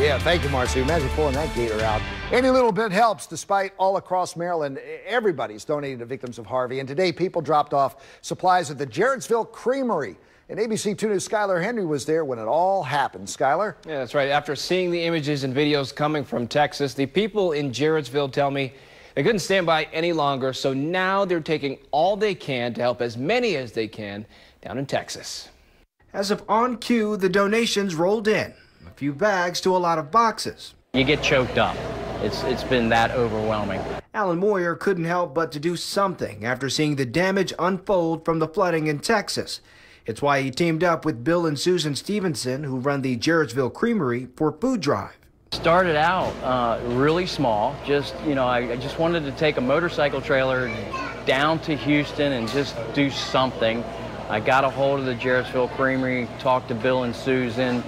Yeah, thank you, Marcy. Imagine pulling that gator out. Any little bit helps. Despite all across Maryland, everybody's donating to victims of Harvey. And today, people dropped off supplies at the Jarrettsville Creamery. And ABC 2 News' Skylar Henry was there when it all happened. Skylar? Yeah, that's right. After seeing the images and videos coming from Texas, the people in Jarrettsville tell me they couldn't stand by any longer. So now they're taking all they can to help as many as they can down in Texas. As of on cue, the donations rolled in. A few bags to a lot of boxes. You get choked up. It's been that overwhelming. Alan Moyer couldn't help but to do something after seeing the damage unfold from the flooding in Texas. It's why he teamed up with Bill and Susan Stevenson, who run the Jarrettsville Creamery, for a food drive. Started out really small. I just wanted to take a motorcycle trailer down to Houston and just do something. I got a hold of the Jarrettsville Creamery, talked to Bill and Susan,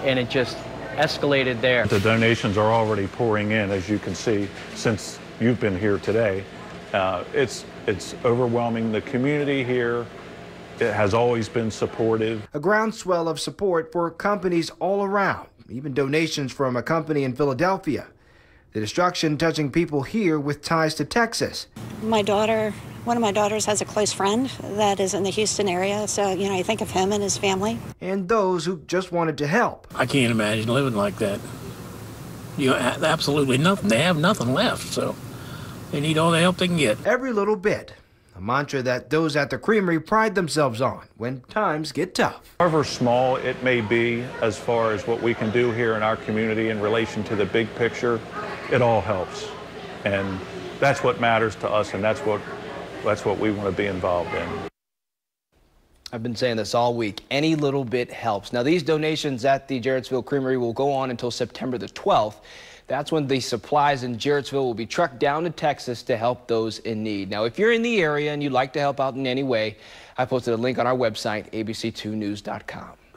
and it just escalated there. The donations are already pouring in, as you can see, since you've been here today. It's overwhelming. The community here, it has always been supportive. A groundswell of support for companies all around, even donations from a company in Philadelphia. The destruction touching people here with ties to Texas. One of my daughters has a close friend that is in the Houston area, so, I think of him and his family. And those who just wanted to help. I can't imagine living like that. Absolutely nothing. They have nothing left, so they need all the help they can get. Every little bit. A mantra that those at the creamery pride themselves on when times get tough. However small it may be as far as what we can do here in our community in relation to the big picture, it all helps. And that's what matters to us, and that's what we want to be involved in. I've been saying this all week. Any little bit helps. Now, these donations at the Jarrettsville Creamery will go on until September the 12th. That's when the supplies in Jarrettsville will be trucked down to Texas to help those in need. Now, if you're in the area and you'd like to help out in any way, I posted a link on our website, abc2news.com.